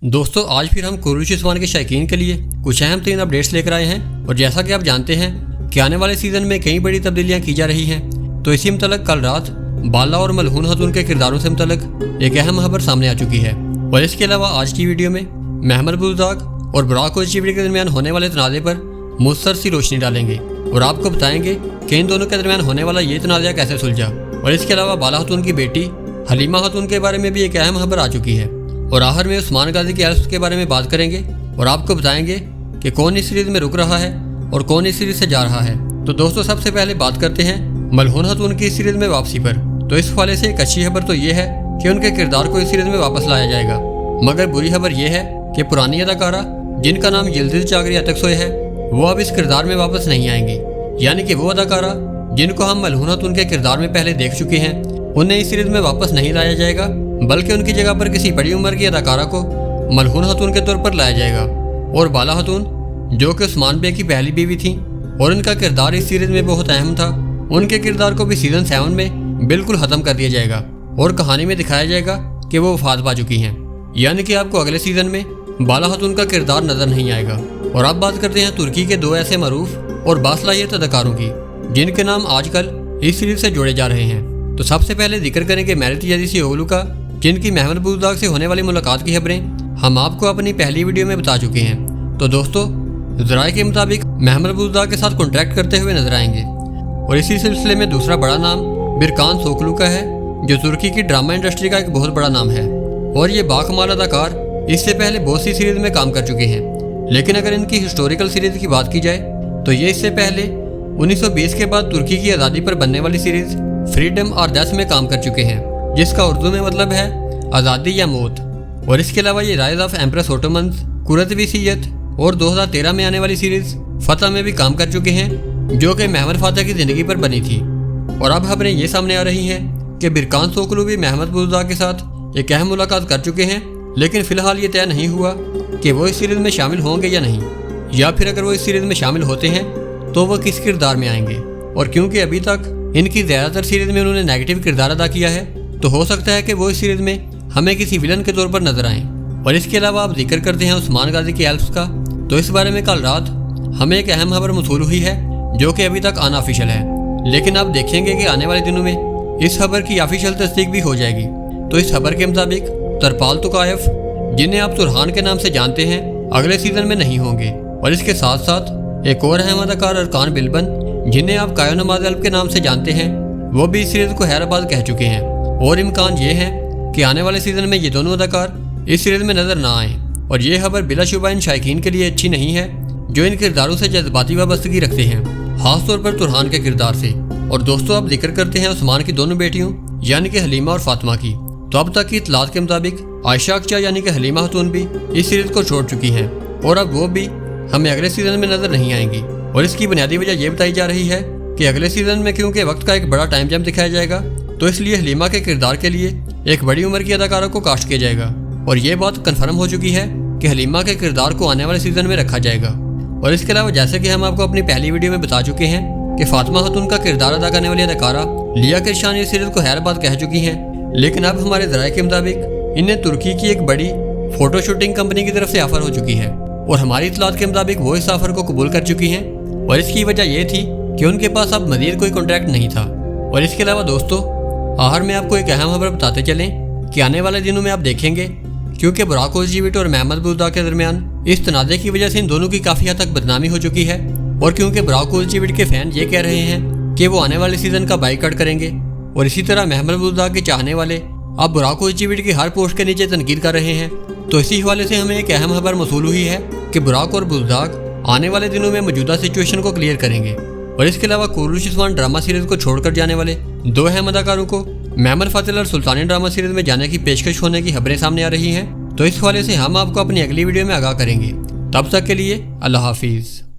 दोस्तों आज फिर हम कुरैशी उस्मान के शायकीन के लिए कुछ अहम तरीन अपडेट्स लेकर आए हैं और जैसा कि आप जानते हैं कि आने वाले सीज़न में कई बड़ी तब्दीलियां की जा रही हैं, तो इसी मुतल्लिक़ कल रात बाला और मलहून खतून के किरदारों से मुतल्लिक़ एक अहम खबर सामने आ चुकी है। और इसके अलावा आज की वीडियो में महमद बुज़दाग और बुराक कोहलची के दरमियान होने वाले तनाज़े पर मुस्तर सी रोशनी डालेंगे और आपको बताएंगे कि इन दोनों के दरमियान होने वाला ये तनाज़ा कैसे सुलझा। और इसके अलावा बाला खतून की बेटी हलीमा खतून के बारे में भी एक अहम खबर आ चुकी है। और आखिर में उस्मान गाजी के एल्फ्स के बारे में बात करेंगे और आपको बताएंगे कि कौन इस सीरीज़ में रुक रहा है और कौन इस सीरीज़ से जा रहा है। तो दोस्तों सबसे पहले बात करते हैं मलहून खतून की इस सीरीज़ में वापसी पर। तो इस हवाले से एक अच्छी खबर तो ये है कि उनके किरदार को इस सीरीज़ में वापस लाया जाएगा, मगर बुरी खबर यह है कि पुरानी अदाकारा जिनका नाम यिल्दिज़ चागरी अतकसोय है वो अब इस किरदार में वापस नहीं आएंगी। यानी कि वो अदाकारा जिनको हम मलहून खतून के किरदार में पहले देख चुके हैं उन्हें इस सीरीज़ में वापस नहीं लाया जाएगा, बल्कि उनकी जगह पर किसी बड़ी उम्र की अदाकारा को मलहून खतून के तौर पर लाया जाएगा। और बाला खतून जो कि उस्मान बे की पहली बीवी थी और उनका किरदार इस सीरीज़ में बहुत अहम था, उनके किरदार को भी सीज़न 7 में बिल्कुल ख़त्म कर दिया जाएगा और कहानी में दिखाया जाएगा कि वो वफात पा चुकी हैं। यानी कि आपको अगले सीज़न में बाला खतून का किरदार नज़र नहीं आएगा। और अब बात करते हैं तुर्की के दो ऐसे मरूफ और बासलाहियत अदाकारों की जिनके नाम आजकल इस सीरीज़ से जोड़े जा रहे हैं। तो सबसे पहले जिक्र करेंगे मैरिट यादिसियोगलू का, जिनकी महमद बुज़दाग से होने वाली मुलाकात की खबरें हम आपको अपनी पहली वीडियो में बता चुके हैं। तो दोस्तों ज़राए के मुताबिक महमद बुज़दाग के साथ कॉन्ट्रैक्ट करते हुए नजर आएंगे। और इसी सिलसिले में दूसरा बड़ा नाम बिरकान सोकलू का है, जो तुर्की की ड्रामा इंडस्ट्री का एक बहुत बड़ा नाम है और ये बाकमाल अदाकार इससे पहले बहुत सी सीरीज़ में काम कर चुके हैं। लेकिन अगर इनकी हिस्टोरिकल सीरीज़ की बात की जाए तो ये इससे पहले 1920 के बाद तुर्की की आज़ादी पर बनने वाली सीरीज़ फ्रीडम और डेथ में काम कर चुके हैं, जिसका उर्दू में मतलब है आज़ादी या मौत। और इसके अलावा ये राइज ऑफ एम्प्रेस ओटोमन्स, कुरत विसीयत और 2013 में आने वाली सीरीज़ फतह में भी काम कर चुके हैं, जो कि महमद फातह की ज़िंदगी पर बनी थी। और अब खबरें ये सामने आ रही हैं कि बिरकान सोकलू भी महमद बुज़दाग के साथ एक अहम मुलाकात कर चुके हैं, लेकिन फ़िलहाल ये तय नहीं हुआ कि वो इस सीरीज़ में शामिल होंगे या नहीं, या फिर अगर वो इस सीरीज़ में शामिल होते हैं तो वो किस किरदार में आएंगे। और क्योंकि अभी तक इनकी ज़्यादातर सीरीज़ में उन्होंने नेगेटिव किरदार अदा किया है, तो हो सकता है कि वो इस सीरीज़ में हमें किसी विलन के तौर पर नजर आएं। और इसके अलावा आप जिक्र करते हैं उस्मान गाजी के एल्फ्स का, तो इस बारे में कल रात हमें एक अहम खबर मौसूल हुई है जो कि अभी तक अनऑफिशियल है, लेकिन आप देखेंगे कि आने वाले दिनों में इस खबर की ऑफिशियल तस्दीक भी हो जाएगी। तो इस खबर के मुताबिक तरपाल तुकायफ, जिन्हें आप तुरहान के नाम से जानते हैं, अगले सीज़न में नहीं होंगे। और इसके साथ साथ एक और अहम अदाकार अरकान बिलबन, जिन्हें आप कायो नमाज अल्ब के नाम से जानते हैं, वो भी इस सीरीज़ को हैराबाद कह चुके हैं। और इम्कान ये है कि आने वाले सीज़न में ये दोनों अदाकार इस सीरीज़ में नज़र ना आएँ। और ये खबर बिलाशुबा इन शायकीन के लिए अच्छी नहीं है जो इन किरदारों से जज्बाती वाबस्तगी रखते हैं, खासतौर पर तुरहान के किरदार से। और दोस्तों आप जिक्र करते हैं उस्मान की दोनों बेटियों यानी कि हलीमा और फातिमा की, तो अब तक की इतलात के मुताबिक आयशा अक्चा यानी कि हलीमा खतून भी इस सीरीज़ को छोड़ चुकी हैं और अब वो भी हमें अगले सीज़न में नज़र नहीं आएंगी। और इसकी बुनियादी वजह यह बताई जा रही है कि अगले सीज़न में क्योंकि वक्त का एक बड़ा टाइम जंप दिखाया जाएगा, तो इसलिए हलीमा के किरदार के लिए एक बड़ी उम्र की अदाकारा को कास्ट किया जाएगा। और ये बात कन्फर्म हो चुकी है कि हलीमा के किरदार को आने वाले सीज़न में रखा जाएगा। और इसके अलावा जैसे कि हम आपको अपनी पहली वीडियो में बता चुके हैं कि फातिमा खतून का किरदार अदा करने वाली अदाकारा लिया किरशान इस सीरीज़ को हैराबाद कह चुकी हैं, लेकिन अब हमारे ज़राए के मुताबिक इन्हें तुर्की की एक बड़ी फोटो शूटिंग कंपनी की तरफ से ऑफर हो चुकी है और हमारी इतलात के मुताबिक वो इस ऑफर को कबूल कर चुकी हैं। और इसकी वजह यह थी कि उनके पास अब मज़ीद कोई कॉन्ट्रैक्ट नहीं था। और इसके अलावा दोस्तों आखिर में आपको एक अहम खबर बताते चलें कि आने वाले दिनों में आप देखेंगे क्योंकि बुराक कोहलची और महमद बुज़दाग के दरमियान इस तनाज़े की वजह से इन दोनों की काफ़ी हद तक बदनामी हो चुकी है। और क्योंकि बुराक कोहलची के फ़ैन ये कह रहे हैं कि वो आने वाले सीज़न का बाइकआउट करेंगे, और इसी तरह महमद बुज़दाग के चाहने वाले अब बुराक कोहलची की हर पोस्ट के नीचे तनकीद कर रहे हैं। तो इसी हवाले से हमें एक अहम खबर मौसूल हुई है कि बुराक और बुज़दाग आने वाले दिनों में मौजूदा सिचुएशन को क्लियर करेंगे। और इसके अलावा कुरैशी उस्मान ड्रामा सीरीज़ को छोड़कर जाने वाले दो अहम अदाकारों को महमद फातिल और सुल्तानी ड्रामा सीरीज़ में जाने की पेशकश होने की खबरें सामने आ रही हैं। तो इस हवाले से हम आपको अपनी अगली वीडियो में आगाह करेंगे। तब तक के लिए अल्लाह हाफिज़।